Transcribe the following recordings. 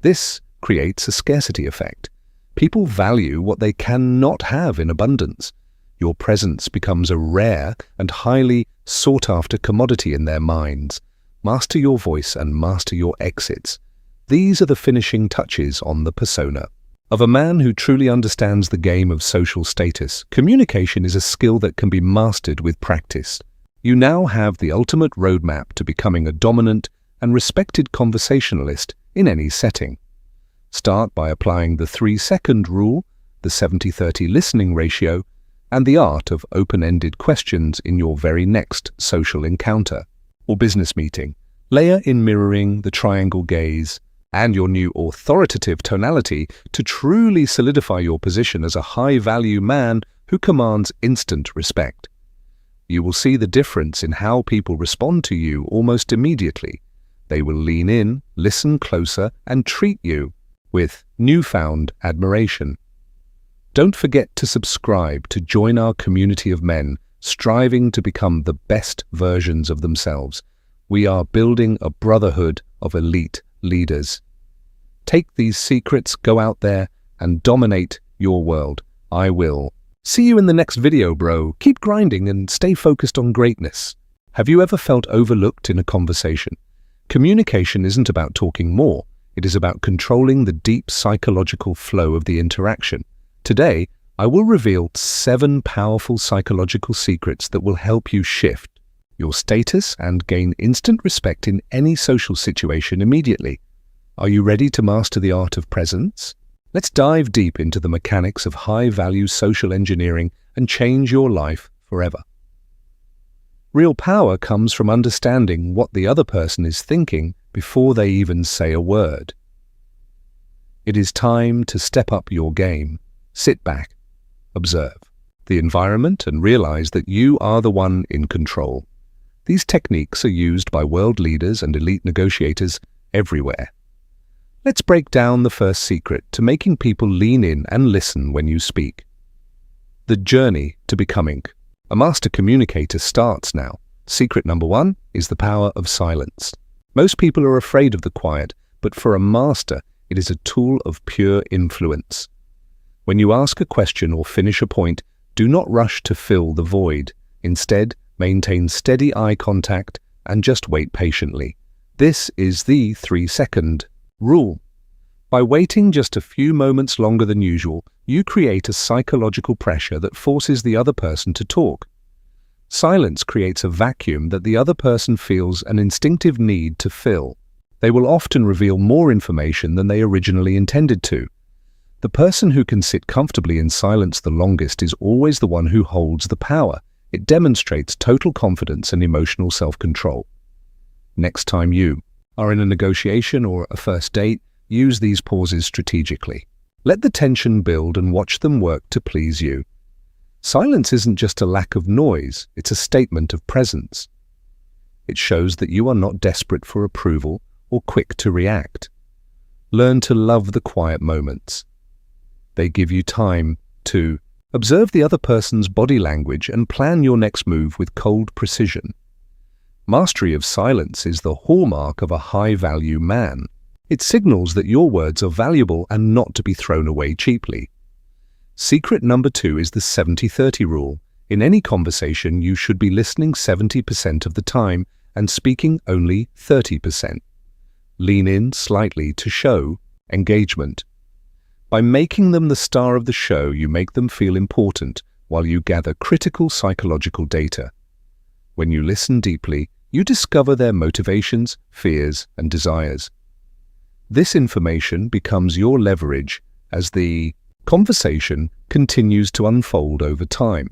This creates a scarcity effect. People value what they cannot have in abundance. Your presence becomes a rare and highly sought-after commodity in their minds. Master your voice and master your exits. These are the finishing touches on the persona. Of a man who truly understands the game of social status, communication is a skill that can be mastered with practice. You now have the ultimate roadmap to becoming a dominant and respected conversationalist in any setting. Start by applying the 3-second rule, the 70-30 listening ratio, and the art of open-ended questions in your very next social encounter or business meeting. Layer in mirroring, the triangle gaze, and your new authoritative tonality to truly solidify your position as a high-value man who commands instant respect. You will see the difference in how people respond to you almost immediately. They will lean in, listen closer, and treat you with newfound admiration. Don't forget to subscribe to join our community of men striving to become the best versions of themselves. We are building a brotherhood of elite leaders. Take these secrets, go out there, and dominate your world. I will. See you in the next video, bro. Keep grinding and stay focused on greatness. Have you ever felt overlooked in a conversation? Communication isn't about talking more. It is about controlling the deep psychological flow of the interaction. Today, I will reveal 7 powerful psychological secrets that will help you shift your status and gain instant respect in any social situation immediately. Are you ready to master the art of presence? Let's dive deep into the mechanics of high-value social engineering and change your life forever. Real power comes from understanding what the other person is thinking before they even say a word. It is time to step up your game. Sit back, observe the environment, and realize that you are the one in control. These techniques are used by world leaders and elite negotiators everywhere. Let's break down the first secret to making people lean in and listen when you speak. The journey to becoming a master communicator starts now. Secret number 1 is the power of silence. Most people are afraid of the quiet, but for a master, it is a tool of pure influence. When you ask a question or finish a point, do not rush to fill the void. Instead, maintain steady eye contact and just wait patiently. This is the 3-second rule. By waiting just a few moments longer than usual, you create a psychological pressure that forces the other person to talk. Silence creates a vacuum that the other person feels an instinctive need to fill. They will often reveal more information than they originally intended to. The person who can sit comfortably in silence the longest is always the one who holds the power. It demonstrates total confidence and emotional self-control. Next time you are in a negotiation or a first date, use these pauses strategically. Let the tension build and watch them work to please you. Silence isn't just a lack of noise, it's a statement of presence. It shows that you are not desperate for approval or quick to react. Learn to love the quiet moments. They give you time to observe the other person's body language and plan your next move with cold precision. Mastery of silence is the hallmark of a high-value man. It signals that your words are valuable and not to be thrown away cheaply. Secret number 2 is the 70-30 rule. In any conversation, you should be listening 70% of the time and speaking only 30%. Lean in slightly to show engagement. By making them the star of the show, you make them feel important while you gather critical psychological data. When you listen deeply, you discover their motivations, fears, and desires. This information becomes your leverage as the conversation continues to unfold over time.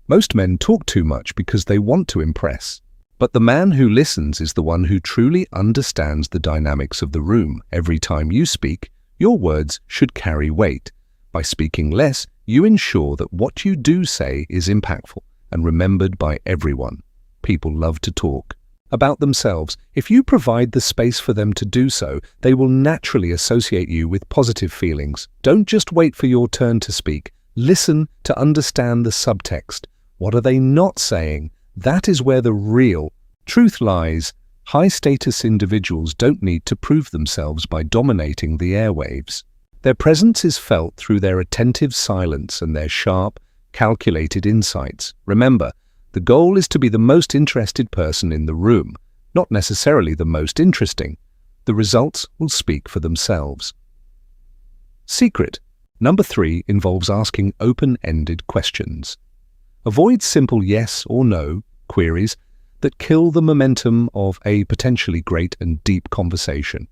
Most men talk too much because they want to impress. But the man who listens is the one who truly understands the dynamics of the room. Every time you speak, your words should carry weight. By speaking less, you ensure that what you do say is impactful and remembered by everyone. People love to talk about themselves. If you provide the space for them to do so, they will naturally associate you with positive feelings. Don't just wait for your turn to speak. Listen to understand the subtext. What are they not saying? That is where the real truth lies. High-status individuals don't need to prove themselves by dominating the airwaves. Their presence is felt through their attentive silence and their sharp, calculated insights. Remember, the goal is to be the most interested person in the room, not necessarily the most interesting. The results will speak for themselves. Secret. Number 3 involves asking open-ended questions. Avoid simple yes or no queries that kill the momentum of a potentially great and deep conversation.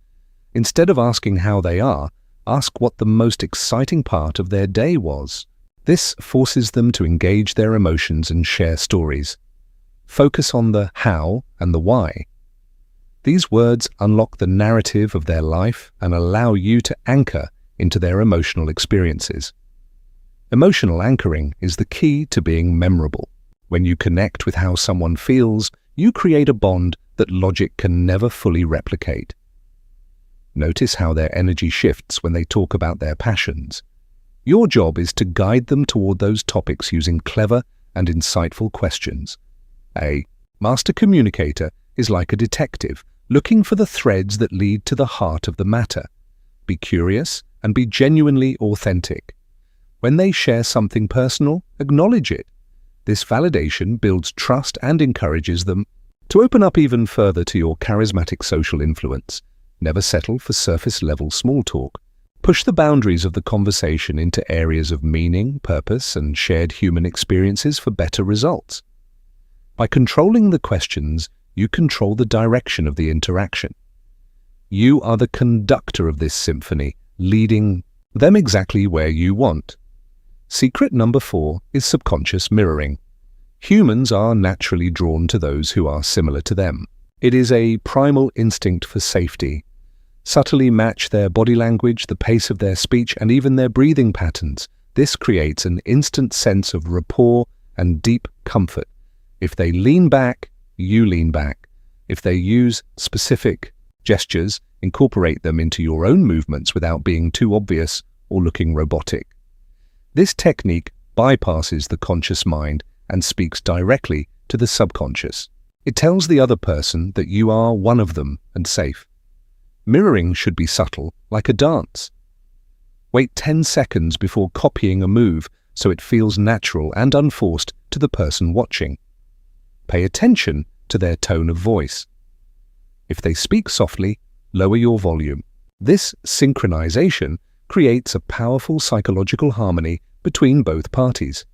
Instead of asking how they are, ask what the most exciting part of their day was. This forces them to engage their emotions and share stories. Focus on the how and the why. These words unlock the narrative of their life and allow you to anchor into their emotional experiences. Emotional anchoring is the key to being memorable. When you connect with how someone feels, you create a bond that logic can never fully replicate. Notice how their energy shifts when they talk about their passions. Your job is to guide them toward those topics using clever and insightful questions. A master communicator is like a detective, looking for the threads that lead to the heart of the matter. Be curious and be genuinely authentic. When they share something personal, acknowledge it. This validation builds trust and encourages them to open up even further to your charismatic social influence. Never settle for surface-level small talk. Push the boundaries of the conversation into areas of meaning, purpose, and shared human experiences for better results. By controlling the questions, you control the direction of the interaction. You are the conductor of this symphony, leading them exactly where you want. Secret number 4 is subconscious mirroring. Humans are naturally drawn to those who are similar to them. It is a primal instinct for safety. Subtly match their body language, the pace of their speech, and even their breathing patterns. This creates an instant sense of rapport and deep comfort. If they lean back, you lean back. If they use specific gestures, incorporate them into your own movements without being too obvious or looking robotic. This technique bypasses the conscious mind and speaks directly to the subconscious. It tells the other person that you are one of them and safe. Mirroring should be subtle, like a dance. Wait 10 seconds before copying a move so it feels natural and unforced to the person watching. Pay attention to their tone of voice. If they speak softly, lower your volume. This synchronization creates a powerful psychological harmony between both parties.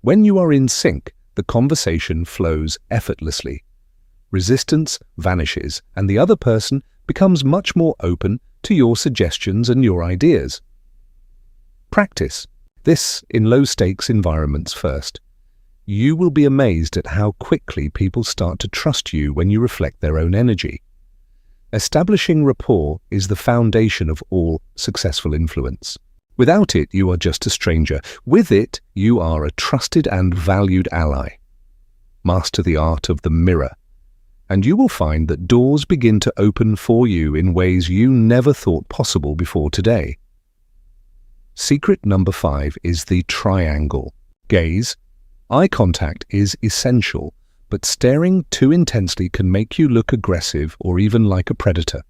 When you are in sync, the conversation flows effortlessly. Resistance vanishes, and the other person becomes much more open to your suggestions and your ideas. Practice this in low-stakes environments first. You will be amazed at how quickly people start to trust you when you reflect their own energy. Establishing rapport is the foundation of all successful influence. Without it, you are just a stranger. With it, you are a trusted and valued ally. Master the art of the mirror, and you will find that doors begin to open for you in ways you never thought possible before today. Secret number 5 is the triangle. Gaze. Eye contact is essential, but staring too intensely can make you look aggressive or even like a predator.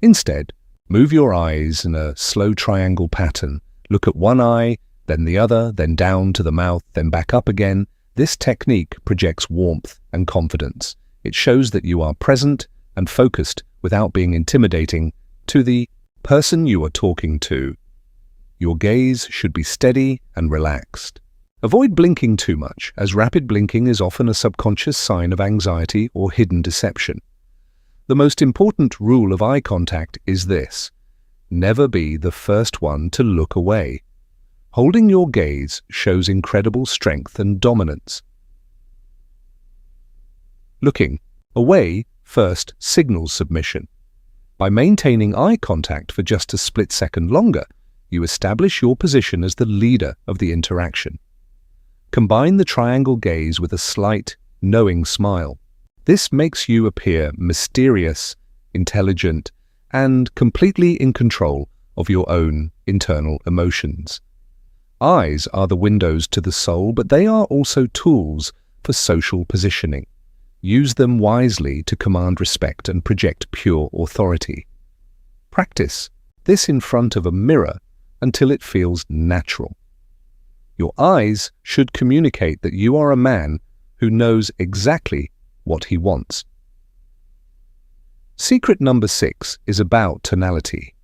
Instead, move your eyes in a slow triangle pattern. Look at one eye, then the other, then down to the mouth, then back up again. This technique projects warmth and confidence. It shows that you are present and focused without being intimidating to the person you are talking to. Your gaze should be steady and relaxed. Avoid blinking too much, as rapid blinking is often a subconscious sign of anxiety or hidden deception. The most important rule of eye contact is this: never be the first one to look away. Holding your gaze shows incredible strength and dominance. Looking away first signals submission. By maintaining eye contact for just a split second longer, you establish your position as the leader of the interaction. Combine the triangle gaze with a slight, knowing smile. This makes you appear mysterious, intelligent, and completely in control of your own internal emotions. Eyes are the windows to the soul, but they are also tools for social positioning. Use them wisely to command respect and project pure authority. Practice this in front of a mirror until it feels natural. Your eyes should communicate that you are a man who knows exactly what he wants. Secret number 6 is about tonality.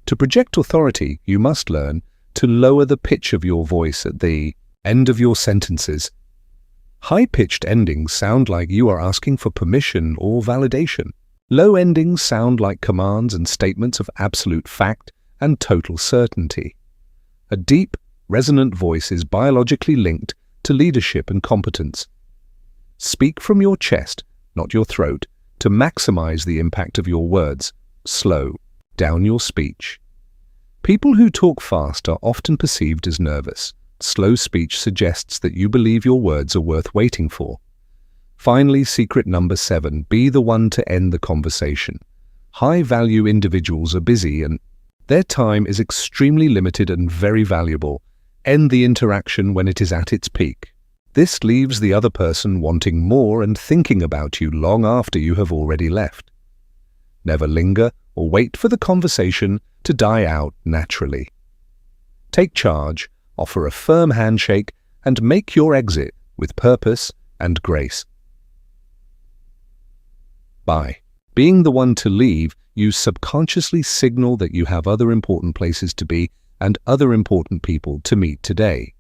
To project authority, you must learn to lower the pitch of your voice at the end of your sentences. High-pitched endings sound like you are asking for permission or validation. Low endings sound like commands and statements of absolute fact and total certainty. A deep, resonant voice is biologically linked to leadership and competence. Speak from your chest, not your throat, to maximize the impact of your words. Slow down your speech. People who talk fast are often perceived as nervous. Slow speech suggests that you believe your words are worth waiting for. Finally, secret number 7, be the one to end the conversation. High-value individuals are busy and their time is extremely limited and very valuable. End the interaction when it is at its peak. This leaves the other person wanting more and thinking about you long after you have already left. Never linger or wait for the conversation to die out naturally. Take charge, offer a firm handshake, and make your exit with purpose and grace. By being the one to leave, you subconsciously signal that you have other important places to be and other important people to meet today.